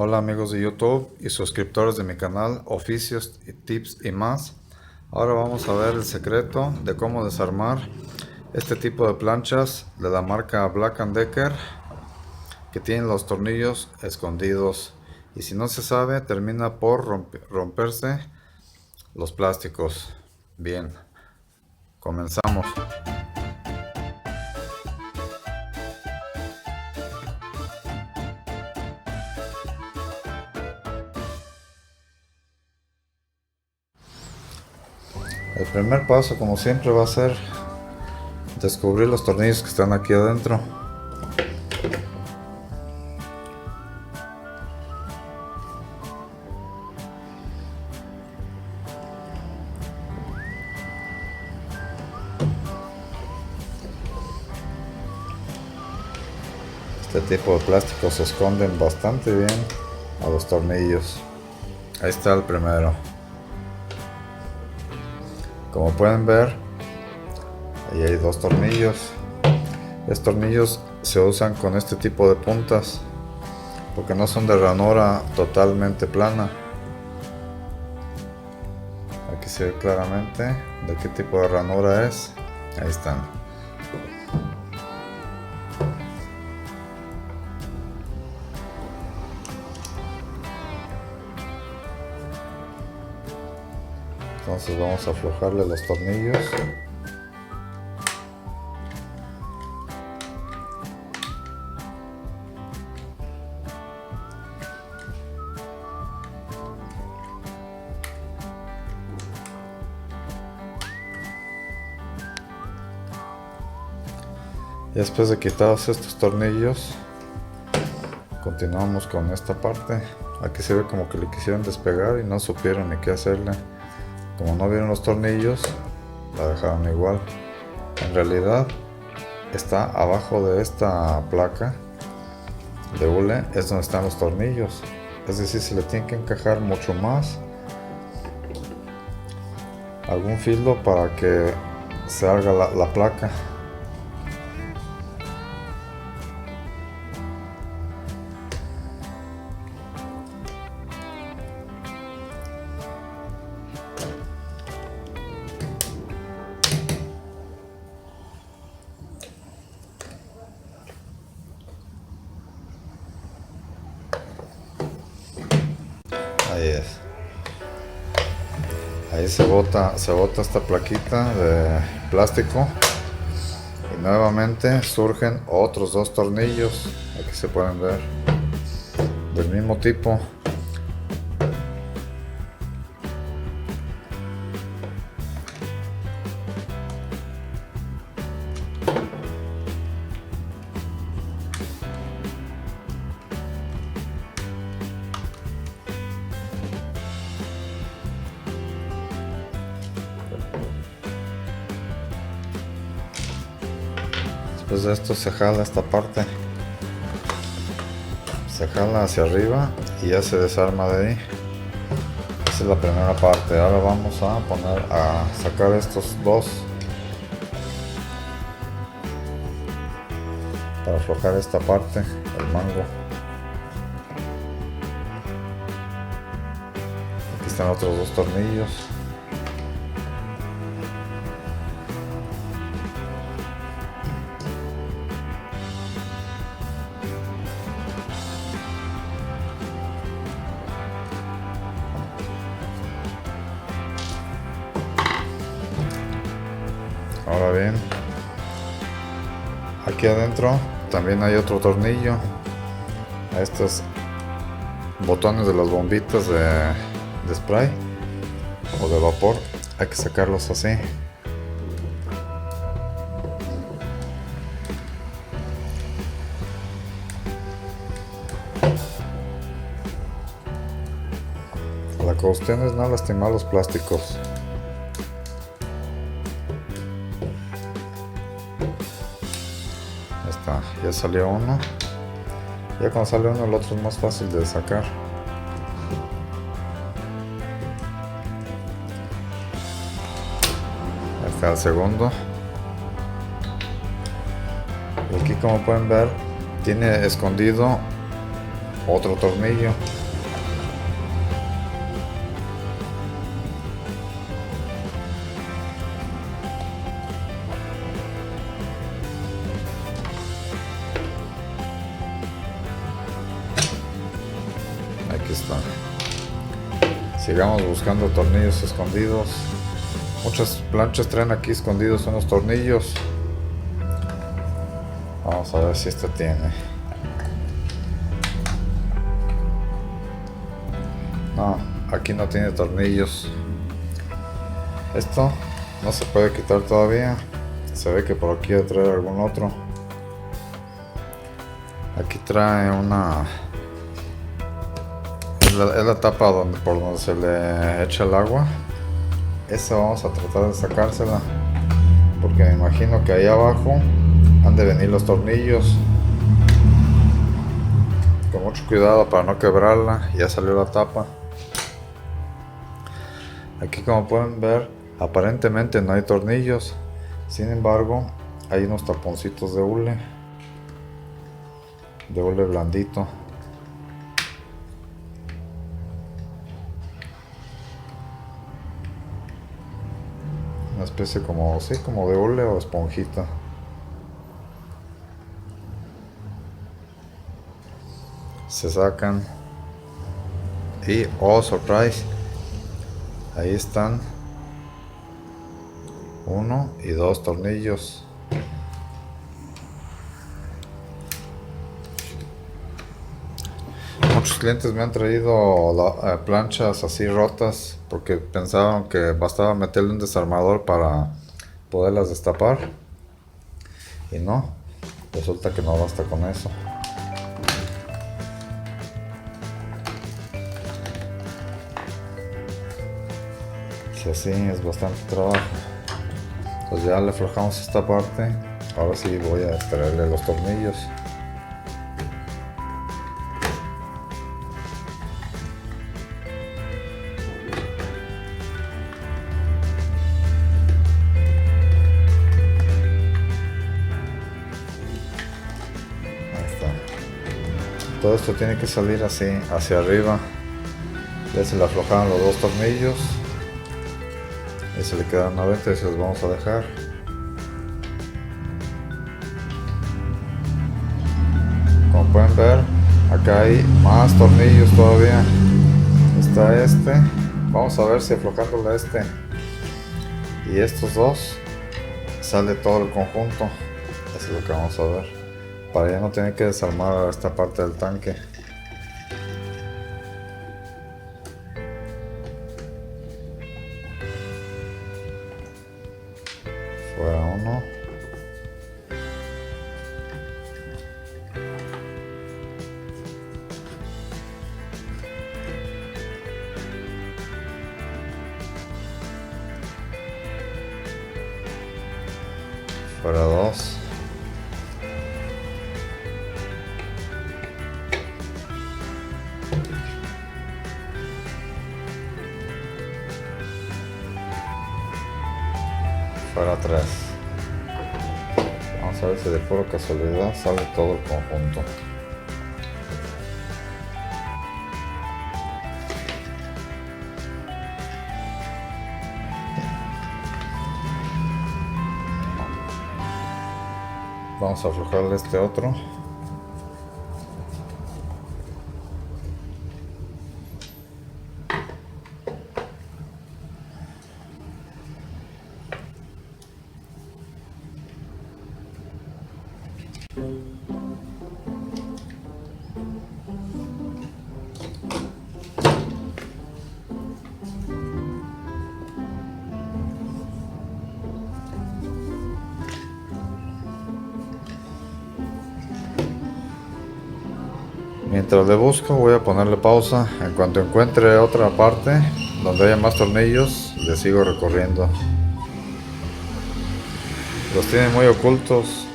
Hola amigos de YouTube y suscriptores de mi canal, oficios y tips y más. Ahora vamos a ver el secreto de cómo desarmar este tipo de planchas de la marca Black & Decker que tienen los tornillos escondidos y si no se sabe termina por romperse los plásticos. Bien, comenzamos. El primer paso, como siempre, va a ser descubrir los tornillos que están aquí adentro. Este tipo de plásticos se esconden bastante bien a los tornillos. Ahí está el primero. Como pueden ver, ahí hay dos tornillos. Estos tornillos se usan con este tipo de puntas porque no son de ranura totalmente plana. Aquí se ve claramente de qué tipo de ranura es. Ahí están. Entonces vamos a aflojarle los tornillos. Y después de quitados estos tornillos, continuamos con esta parte. Aquí se ve como que le quisieron despegar y no supieron ni qué hacerle. Como no vieron los tornillos, la dejaron igual. En realidad está abajo de esta placa de hule, es donde están los tornillos. Es decir, se le tiene que encajar mucho más algún filo para que se haga la placa. Ahí es. Ahí se bota esta plaquita de plástico y nuevamente surgen otros dos tornillos. Aquí se pueden ver del mismo tipo. Después de esto se jala esta parte, se jala hacia arriba y ya se desarma de ahí. Esa es la primera parte. Ahora vamos a sacar estos dos para aflojar esta parte, el mango. Aquí están otros dos tornillos. Ahora bien, aquí adentro también hay otro tornillo. A estos botones de las bombitas de spray o de vapor hay que sacarlos así. La cuestión es no lastimar los plásticos. Ya salió uno. Ya cuando sale uno, el otro es más fácil de sacar. Ahí está el segundo. Y aquí, como pueden ver, tiene escondido otro tornillo. Aquí está. Sigamos buscando tornillos escondidos. Muchas planchas traen aquí escondidos unos tornillos. Vamos a ver si esta tiene. No, aquí no tiene tornillos. Esto no se puede quitar todavía. Se ve que por aquí debe traer algún otro. Aquí trae una... Es la tapa por donde se le echa el agua. Esa vamos a tratar de sacársela, porque me imagino que ahí abajo han de venir los tornillos. Con mucho cuidado para no quebrarla. Ya salió la tapa. Aquí, como pueden ver, aparentemente no hay tornillos. Sin embargo, hay unos taponcitos de hule blandito. Una especie como, sí, como de hule o esponjita. Se sacan y, oh surprise, ahí están 1 y 2 tornillos. Muchos clientes me han traído planchas así rotas porque pensaban que bastaba meterle un desarmador para poderlas destapar, y no, resulta que no basta con eso. Si así es bastante trabajo. Pues ya le aflojamos esta parte. Ahora sí voy a extraerle los tornillos. Todo esto tiene que salir así, hacia arriba. Ya se le aflojaron los 2 tornillos. Y se le quedan 90 y se los vamos a dejar. Como pueden ver, acá hay más tornillos todavía. Está este. Vamos a ver si aflojándole este y estos 2 sale todo el conjunto. Eso es lo que vamos a ver, para ya no tener que desarmar esta parte del tanque. Fuera uno. Fuera 2. Fuera 3. Vamos a ver si de pura casualidad sale todo el conjunto. Vamos a aflojarle este otro. Mientras le busco, voy a ponerle pausa. En cuanto encuentre otra parte donde haya más tornillos, le sigo recorriendo. Los tiene muy ocultos.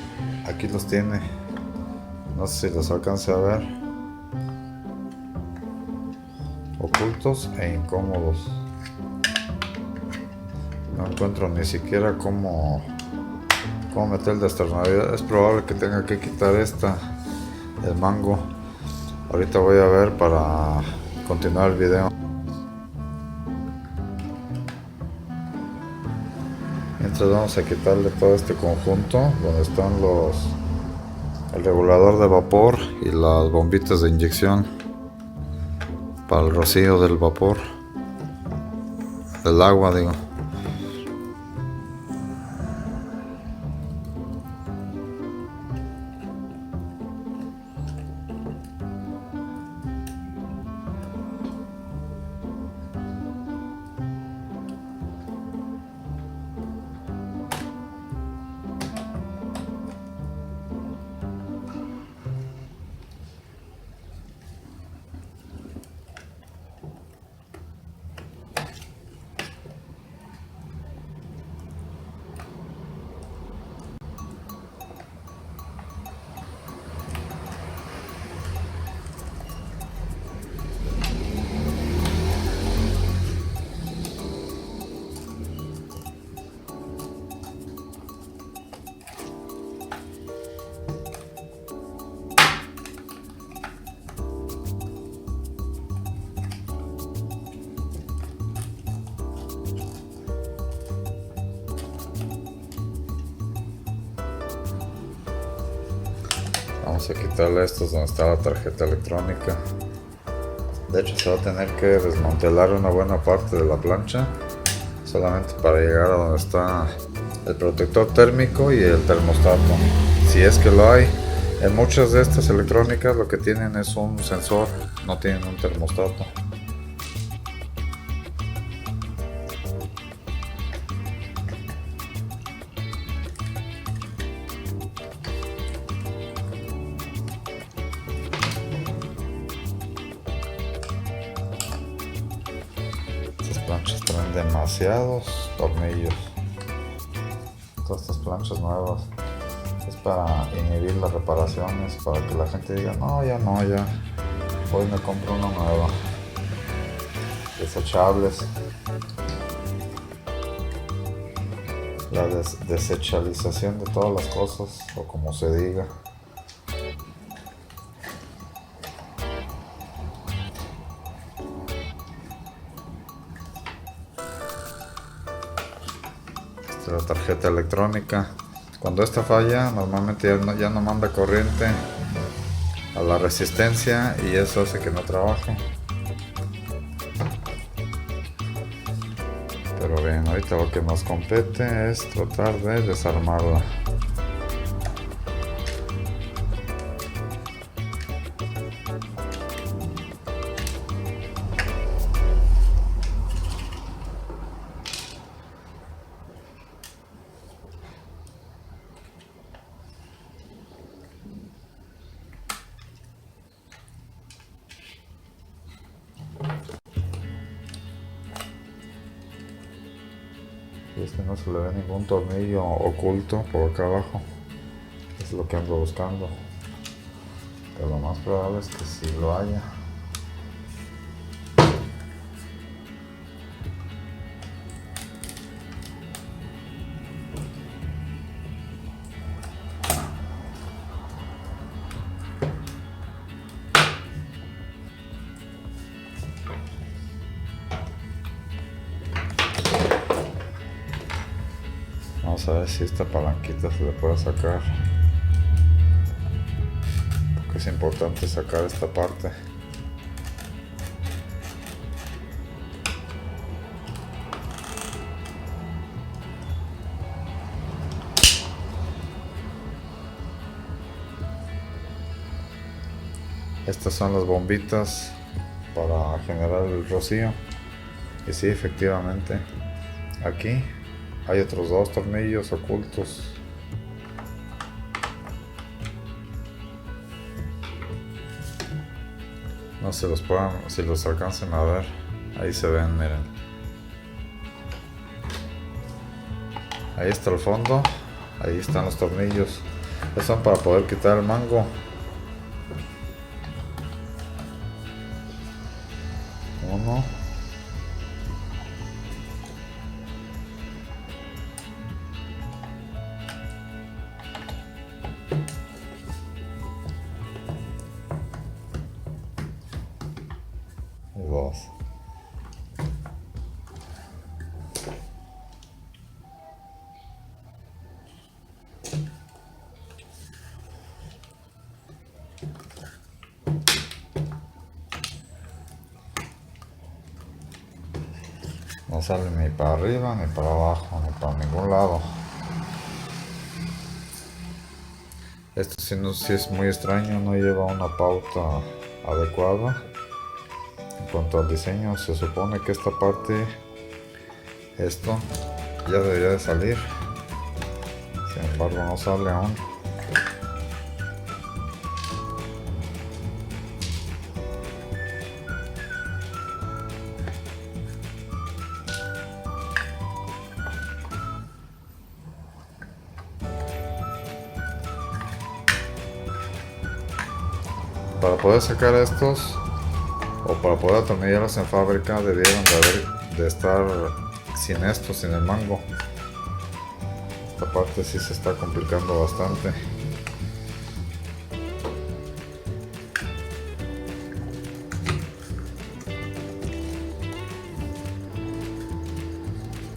Aquí los tiene. No sé si los alcance a ver. Ocultos e incómodos. No encuentro ni siquiera cómo meter el destornillador. Es probable que tenga que quitar el mango. Ahorita voy a ver para continuar el video. Mientras vamos a quitarle todo este conjunto donde están el regulador de vapor y las bombitas de inyección para el rocío del vapor, del agua digo. Vamos a quitarle estos donde está la tarjeta electrónica. De hecho se va a tener que desmantelar una buena parte de la plancha solamente para llegar a donde está el protector térmico y el termostato, si es que lo hay. En muchas de estas electrónicas lo que tienen es un sensor, no tienen un termostato. Estas planchas traen demasiados tornillos. Todas estas planchas nuevas es para inhibir las reparaciones, para que la gente diga no, ya hoy me compro una nueva. Desechables. La desechalización de todas las cosas, o como se diga. La tarjeta electrónica, cuando esta falla normalmente ya no manda corriente a la resistencia y eso hace que no trabaje. Pero bien, ahorita lo que nos compete es tratar de desarmarla. Y es que no se le ve ningún tornillo oculto por acá abajo. Es lo que ando buscando. Pero lo más probable es que sí lo haya. Vamos a ver si esta palanquita se le puede sacar, porque es importante sacar esta parte. Estas son las bombitas para generar el rocío. Y sí, efectivamente, aquí hay otros dos tornillos ocultos. No se los puedan, si los alcancen a ver, ahí se ven, miren. Ahí está el fondo, ahí están los tornillos. Estos son para poder quitar el mango. Uno. sale ni para arriba, ni para abajo, ni para ningún lado. Esto sí es muy extraño, no lleva una pauta adecuada. En cuanto al diseño, se supone que esta parte, esto ya debería de salir. Sin embargo, no sale aún. Para poder sacar estos, o para poder atornillarlos en fábrica, debieron de estar sin esto, sin el mango. Esta parte sí se está complicando bastante.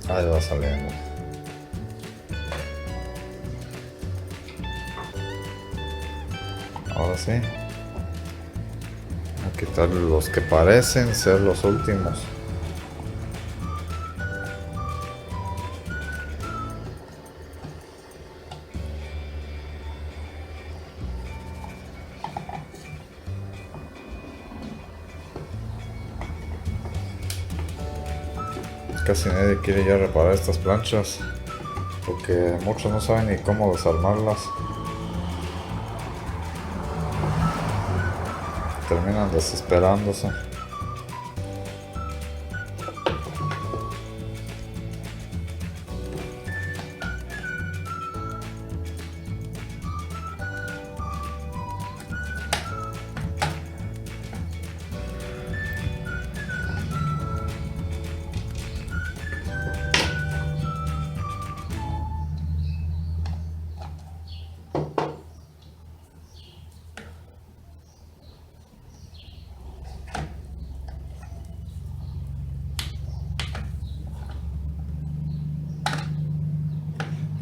Ahí va saliendo. Ahora sí. A quitar los que parecen ser los últimos. Casi nadie quiere ya reparar estas planchas porque muchos no saben ni cómo desarmarlas. Terminan desesperándose.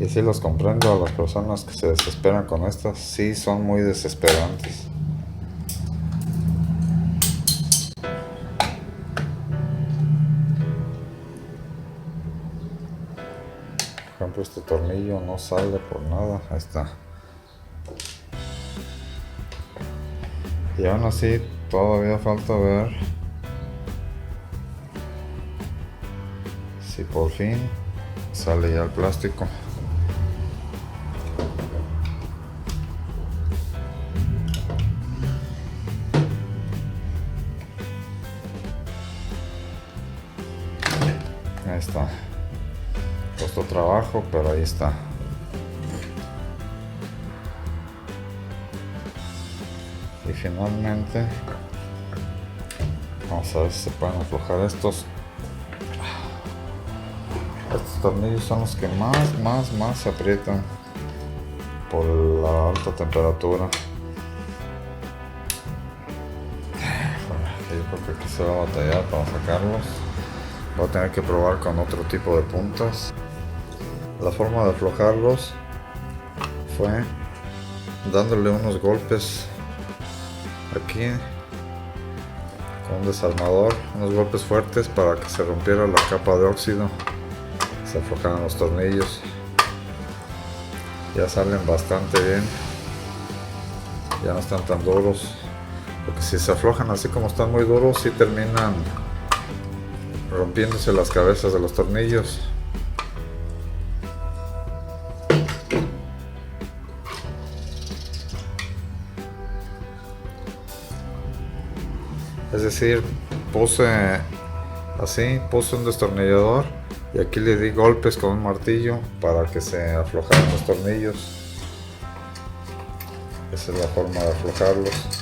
Y sí los comprendo a las personas que se desesperan con estas, sí son muy desesperantes. Por ejemplo, este tornillo no sale por nada, ahí está. Y aún así todavía falta ver si por fin sale ya el plástico. Ahí está. Costó trabajo, pero ahí está. Y finalmente vamos a ver si se pueden aflojar estos. Estos tornillos son los que más se aprietan por la alta temperatura. Yo creo que aquí se va a batallar para sacarlos. Voy a tener que probar con otro tipo de puntas. La forma de aflojarlos fue dándole unos golpes aquí con un desarmador, unos golpes fuertes para que se rompiera la capa de óxido, se aflojaran los tornillos. Ya salen bastante bien, ya no están tan duros, porque si se aflojan así como están muy duros, sí terminan rompiéndose las cabezas de los tornillos. Es decir, puse un destornillador y aquí le di golpes con un martillo para que se aflojaran los tornillos. Esa es la forma de aflojarlos.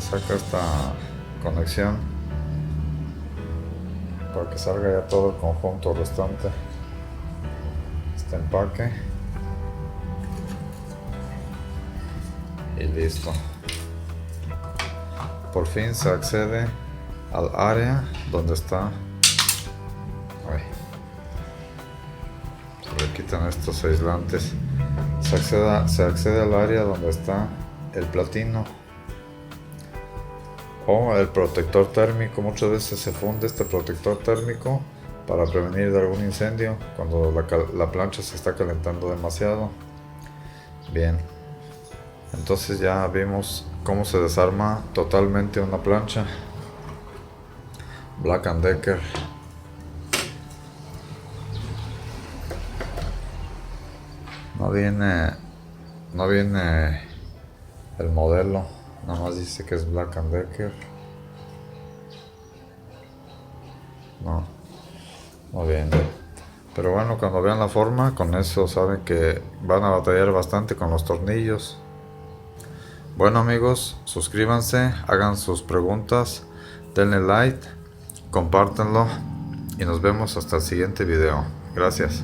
saca esta conexión para que salga ya todo el conjunto restante, este empaque, y listo. Por fin se accede al área donde está. Se le quitan estos aislantes. Se accede al área donde está el platino o el protector térmico. Muchas veces se funde este protector térmico para prevenir de algún incendio cuando la plancha se está calentando demasiado. Bien, entonces ya vimos cómo se desarma totalmente una plancha Black & Decker. No viene el modelo, nada más dice que es Black & Decker. No viene. Pero bueno, cuando vean la forma, con eso saben que van a batallar bastante con los tornillos. Bueno amigos, suscríbanse, hagan sus preguntas, denle like, compártanlo y nos vemos hasta el siguiente video. Gracias.